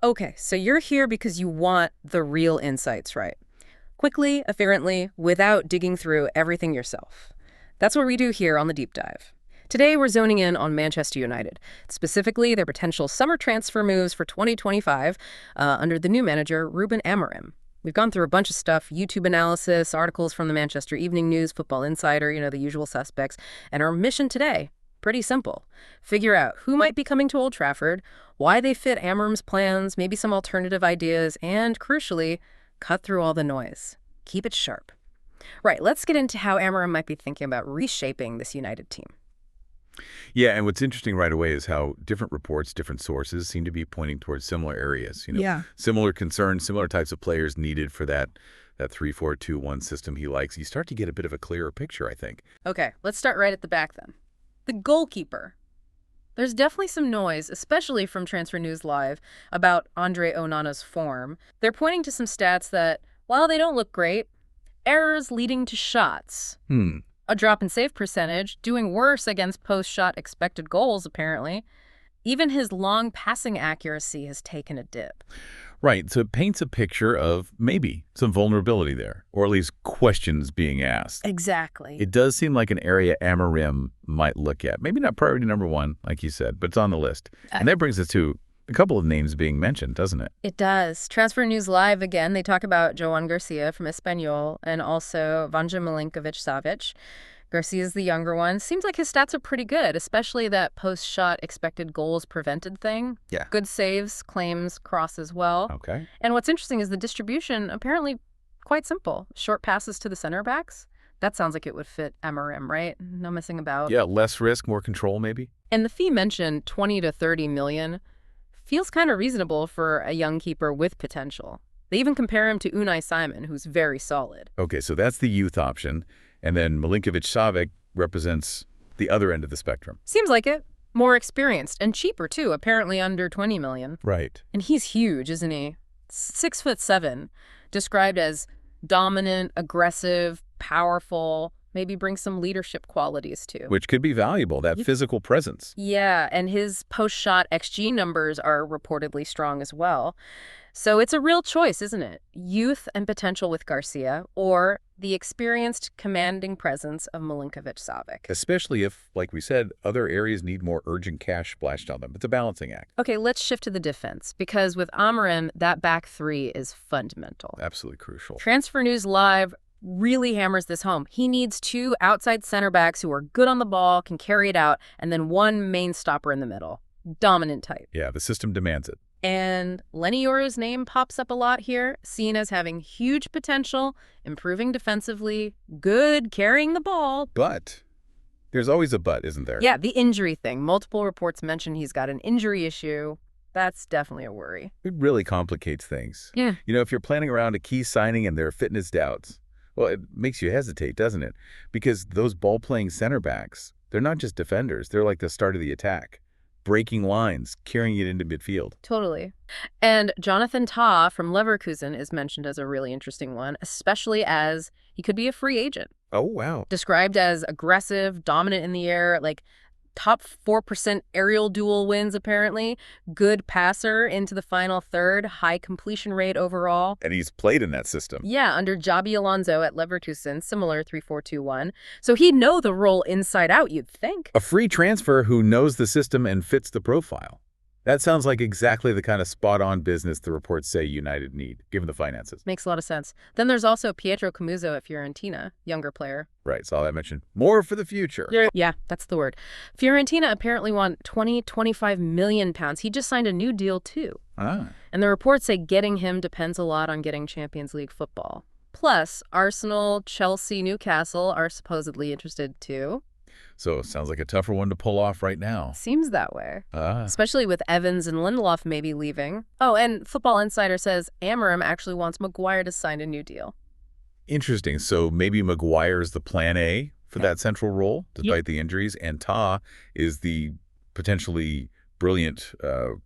Okay, so you're here because you want the real insights, right? Quickly, efficiently, without digging through everything yourself. That's what we do here on the Deep Dive. Today, we're zoning in on Manchester United, specifically their potential summer transfer moves for 2025 under the new manager, Ruben Amorim. We've gone through a bunch of stuff, YouTube analysis, articles from the Manchester Evening News, Football Insider, the usual suspects. And our mission today, pretty simple. Figure out who might be coming to Old Trafford, why they fit Amorim's plans, maybe some alternative ideas, and crucially, cut through all the noise. Keep it sharp. Right, let's get into how Amorim might be thinking about reshaping this United team. Yeah, and what's interesting right away is how different reports, different sources seem to be pointing towards similar areas. Yeah. Similar concerns, similar types of players needed for that 3-4-2-1 system he likes. You start to get a bit of a clearer picture, I think. Okay, let's start right at the back then. The goalkeeper. There's definitely some noise, especially from Transfer News Live, about Andre Onana's form. They're pointing to some stats that, while they don't look great, errors leading to shots. A drop in save percentage, doing worse against post-shot expected goals, apparently. Even his long passing accuracy has taken a dip. Right, so it paints a picture of maybe some vulnerability there, or at least questions being asked. Exactly. It does seem like an area Amorim might look at. Maybe not priority number one, like you said, but it's on the list. And that brings us to a couple of names being mentioned, doesn't it? It does. Transfer News Live, again, they talk about Joan Garcia from Espanyol and also Vanja Milinkovic-Savic. Garcia's the younger one. Seems like his stats are pretty good, especially that post-shot expected goals prevented thing. Yeah. Good saves, claims, cross as well. Okay. And what's interesting is the distribution, apparently quite simple. Short passes to the center backs. That sounds like it would fit Amorim, right? No messing about. Yeah, less risk, more control maybe? And the fee mentioned, 20 to 30 million, feels kind of reasonable for a young keeper with potential. They even compare him to Unai Simon, who's very solid. Okay, so that's the youth option. And then Milinkovic-Savic represents the other end of the spectrum. Seems like it. More experienced and cheaper, too, apparently under 20 million. Right. And he's huge, isn't he? 6'7", described as dominant, aggressive, powerful, maybe brings some leadership qualities, too. Which could be valuable, that physical presence. Yeah, and his post-shot XG numbers are reportedly strong as well. So it's a real choice, isn't it? Youth and potential with Garcia, or the experienced, commanding presence of Milinkovic-Savic. Especially if, like we said, other areas need more urgent cash splashed on them. It's a balancing act. Okay, let's shift to the defense, because with Amorim, that back three is fundamental. Absolutely crucial. Transfer News Live really hammers this home. He needs two outside center backs who are good on the ball, can carry it out, and then one main stopper in the middle. Dominant type. Yeah, the system demands it. And Lenny Yora's name pops up a lot here, seen as having huge potential, improving defensively, good carrying the ball. But there's always a but, isn't there? Yeah, the injury thing. Multiple reports mention he's got an injury issue. That's definitely a worry. It really complicates things. Yeah. If you're planning around a key signing and there are fitness doubts, well, it makes you hesitate, doesn't it? Because those ball-playing center backs, they're not just defenders. They're like the start of the attack. Breaking lines, carrying it into midfield. Totally. And Jonathan Tah from Leverkusen is mentioned as a really interesting one, especially as he could be a free agent. Oh, wow. Described as aggressive, dominant in the air, like top 4% aerial duel wins, apparently. Good passer into the final third, high completion rate overall. And he's played in that system. Yeah, under Xabi Alonso at Leverkusen, similar 3-4-2-1. So he'd know the role inside out, you'd think. A free transfer who knows the system and fits the profile. That sounds like exactly the kind of spot-on business the reports say United need, given the finances. Makes a lot of sense. Then there's also Pietro Camuzzo at Fiorentina, younger player. Right, saw that mentioned. More for the future. Yeah, that's the word. Fiorentina apparently want 25 million pounds. He just signed a new deal, too. And the reports say getting him depends a lot on getting Champions League football. Plus, Arsenal, Chelsea, Newcastle are supposedly interested, too. So sounds like a tougher one to pull off right now. Seems that way. Especially with Evans and Lindelof maybe leaving. Oh, and Football Insider says Amorim actually wants Maguire to sign a new deal. Interesting. So maybe Maguire's the plan A for that central role, despite the injuries, and Tah is the potentially brilliant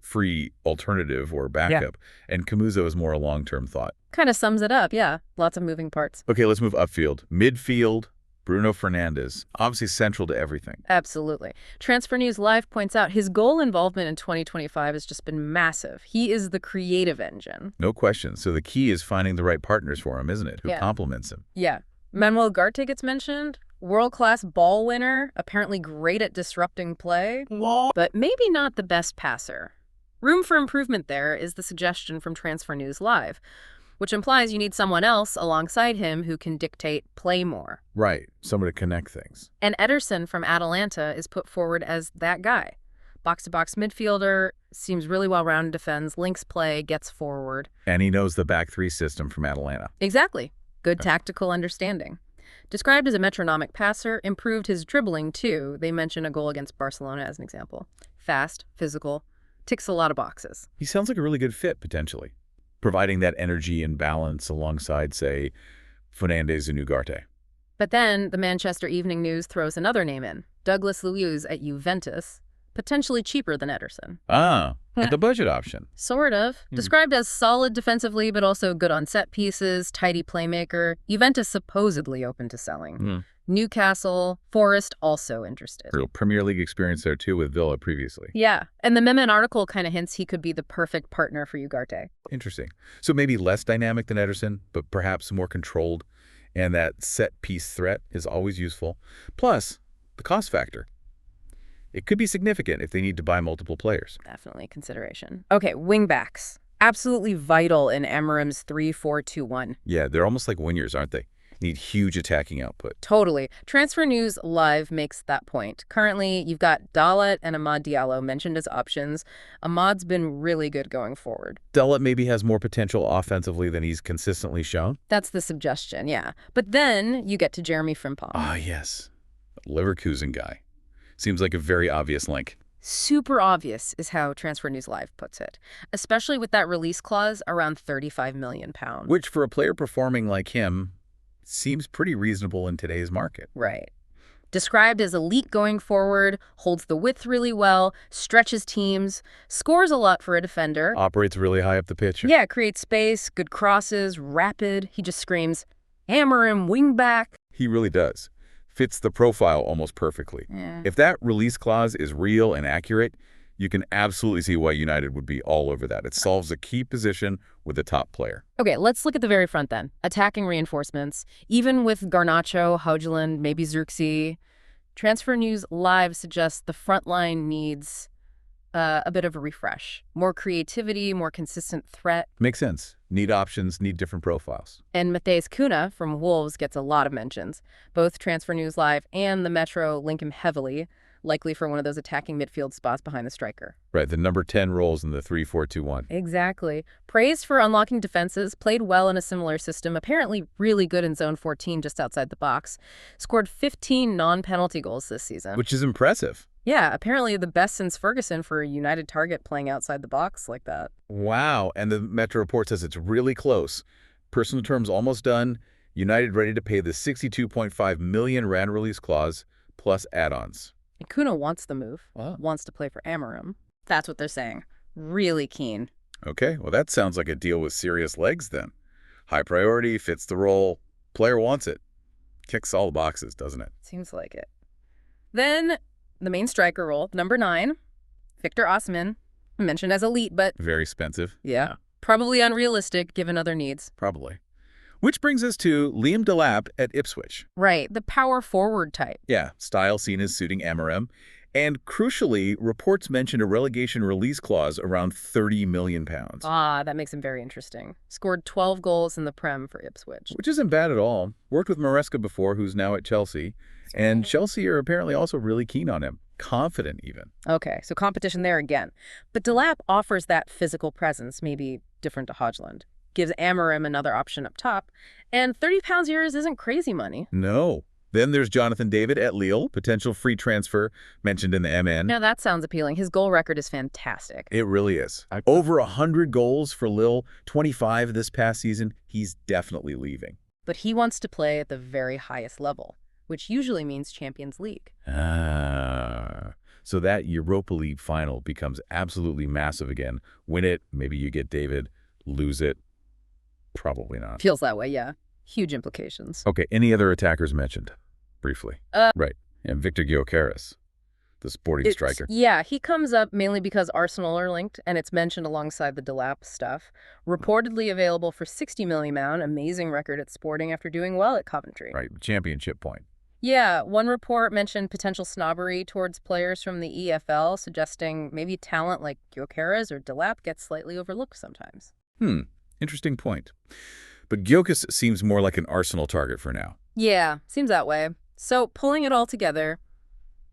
free alternative or backup, and Camuzzo is more a long-term thought. Kind of sums it up, yeah. Lots of moving parts. Okay, let's move upfield. Midfield, Bruno Fernandes, obviously central to everything. Absolutely. Transfer News Live points out his goal involvement in 2025 has just been massive. He is the creative engine. No question. So the key is finding the right partners for him, isn't it? Who complements him. Yeah. Manuel Ugarte gets mentioned. World-class ball winner, apparently great at disrupting play, but maybe not the best passer. Room for improvement there is the suggestion from Transfer News Live, which implies you need someone else alongside him who can dictate play more. Right. Someone to connect things. And Ederson from Atalanta is put forward as that guy. Box-to-box midfielder, seems really well-rounded, defends, links play, gets forward. And he knows the back three system from Atalanta. Exactly. Good tactical understanding. Described as a metronomic passer, improved his dribbling too. They mention a goal against Barcelona as an example. Fast, physical, ticks a lot of boxes. He sounds like a really good fit, potentially, providing that energy and balance alongside, say, Fernandes and Ugarte. But then the Manchester Evening News throws another name in, Douglas Luiz at Juventus, potentially cheaper than Ederson. Ah, the budget option. Sort of. Described as solid defensively, but also good on set pieces, tidy playmaker. Juventus supposedly open to selling. Newcastle, Forest also interested. Real Premier League experience there, too, with Villa previously. Yeah, and the Memen article kind of hints he could be the perfect partner for Ugarte. Interesting. So maybe less dynamic than Ederson, but perhaps more controlled. And that set-piece threat is always useful. Plus, the cost factor. It could be significant if they need to buy multiple players. Definitely consideration. Okay, wingbacks. Absolutely vital in Amorim's 3-4-2-1. Yeah, they're almost like wingers, aren't they? Need huge attacking output. Totally. Transfer News Live makes that point. Currently, you've got Dalet and Amad Diallo mentioned as options. Amad's been really good going forward. Dalet maybe has more potential offensively than he's consistently shown. That's the suggestion, yeah. But then you get to Jeremy Frimpong. Ah, yes. Leverkusen guy. Seems like a very obvious link. Super obvious is how Transfer News Live puts it, especially with that release clause around £35 million. Which, for a player performing like him, seems pretty reasonable in today's market. Right. Described as elite going forward, holds the width really well, stretches teams, scores a lot for a defender. Operates really high up the pitch. Yeah, creates space, good crosses, rapid. He just screams, Amorim, wingback. He really does. Fits the profile almost perfectly. Yeah. If that release clause is real and accurate, you can absolutely see why United would be all over that. It solves a key position with a top player. Okay, let's look at the very front then. Attacking reinforcements. Even with Garnacho, Højlund, maybe Zirkzee, Transfer News Live suggests the front line needs a bit of a refresh. More creativity, more consistent threat. Makes sense. Need options, need different profiles. And Matheus Cunha from Wolves gets a lot of mentions. Both Transfer News Live and the Metro link him heavily, likely for one of those attacking midfield spots behind the striker. Right, the number 10 roles in the 3-4-2-1. Exactly. Praised for unlocking defenses, played well in a similar system, apparently really good in zone 14 just outside the box. Scored 15 non-penalty goals this season. Which is impressive. Yeah, apparently the best since Ferguson for a United target playing outside the box like that. Wow, and the Metro report says it's really close. Personal terms almost done. United ready to pay the 62.5 million rand release clause plus add-ons. And Cunha wants the move, Wow. wants to play for Amorim. That's what they're saying. Really keen. Okay, well that sounds like a deal with serious legs then. High priority, fits the role, player wants it. Kicks all the boxes, doesn't it? Seems like it. Then the main striker role, number 9, Victor Osimhen, mentioned as elite, but Very expensive. yeah, probably unrealistic given other needs. Probably. Which brings us to Liam Delap at Ipswich. Right, the power forward type. Yeah, style seen as suiting Amorim. And crucially, reports mention a relegation release clause around £30 million. Ah, that makes him very interesting. Scored 12 goals in the Prem for Ipswich. Which isn't bad at all. Worked with Maresca before, who's now at Chelsea. And Chelsea are apparently also really keen on him. Confident, even. Okay, so competition there again. But Delap offers that physical presence, maybe different to Højlund. Gives Amorim another option up top. And £30 euros isn't crazy money. No. Then there's Jonathan David at Lille, potential free transfer mentioned in the MN. Now that sounds appealing. His goal record is fantastic. It really is. Over 100 goals for Lille, 25 this past season. He's definitely leaving. But he wants to play at the very highest level, which usually means Champions League. So that Europa League final becomes absolutely massive again. Win it, maybe you get David. Lose it, probably not. Feels that way, yeah. Huge implications. Okay, any other attackers mentioned? briefly. Uh, Right. And Victor Gyökeres, the Sporting striker. Yeah, he comes up mainly because Arsenal are linked, and it's mentioned alongside the Delap stuff. Reportedly available for 60 million pound, amazing record at Sporting after doing well at Coventry. Right. Championship point. Yeah, one report mentioned potential snobbery towards players from the EFL, suggesting maybe talent like Gyökeres or Delap gets slightly overlooked sometimes. Interesting point. But Gyökeres seems more like an Arsenal target for now. Yeah, seems that way. So, pulling it all together,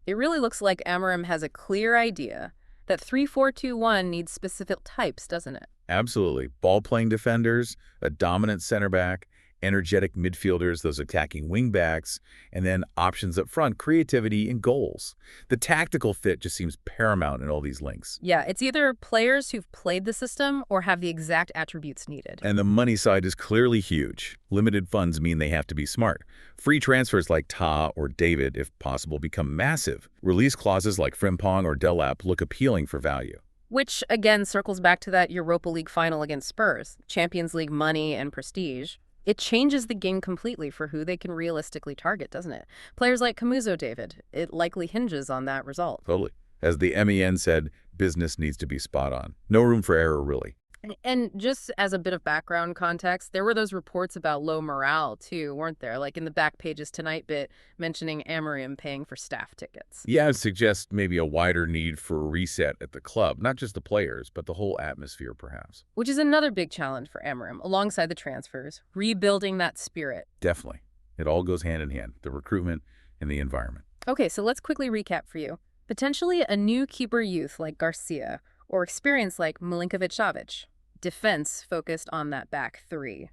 it really looks like Amorim has a clear idea that 3-4-2-1 needs specific types, doesn't it? Absolutely. Ball-playing defenders, a dominant center back, energetic midfielders, those attacking wing backs, and then options up front, creativity and goals. The tactical fit just seems paramount in all these links. Yeah, it's either players who've played the system or have the exact attributes needed. And the money side is clearly huge. Limited funds mean they have to be smart. Free transfers like Ta or David, if possible, become massive. Release clauses like Frimpong or Delap look appealing for value. Which, again, circles back to that Europa League final against Spurs. Champions League money and prestige. It changes the game completely for who they can realistically target, doesn't it? Players like Camuso, David, it likely hinges on that result. Totally. As the MEN said, business needs to be spot on. No room for error, really. And just as a bit of background context, there were those reports about low morale, too, weren't there? Like in the Back Pages Tonight bit, mentioning Amorim paying for staff tickets. Yeah, it suggests maybe a wider need for a reset at the club. Not just the players, but the whole atmosphere, perhaps. Which is another big challenge for Amorim, alongside the transfers, rebuilding that spirit. Definitely. It all goes hand in hand, the recruitment and the environment. Okay, so let's quickly recap for you. Potentially a new keeper youth like Garcia, or experience like Milinkovic-Savic. Defense focused on that back three.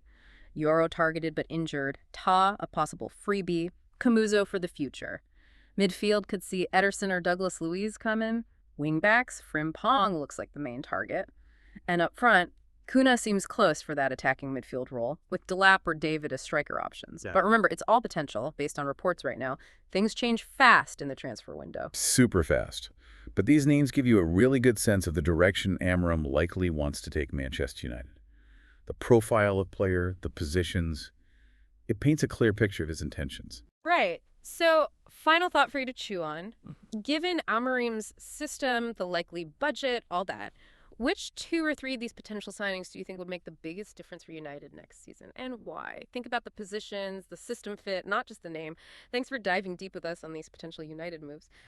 Euro targeted but injured. Ta, a possible freebie. Camuso for the future. Midfield could see Ederson or Douglas Luiz come in. Wingbacks, Frimpong looks like the main target. And up front, Kuna seems close for that attacking midfield role, with Delap or David as striker options. Yeah. But remember, it's all potential, based on reports right now. Things change fast in the transfer window. Super fast. But these names give you a really good sense of the direction Amorim likely wants to take Manchester United. The profile of player, the positions, it paints a clear picture of his intentions. Right. So, final thought for you to chew on. Given Amorim's system, the likely budget, all that, which 2 or 3 of these potential signings do you think would make the biggest difference for United next season, and why? Think about the positions, the system fit, not just the name. Thanks for diving deep with us on these potential United moves.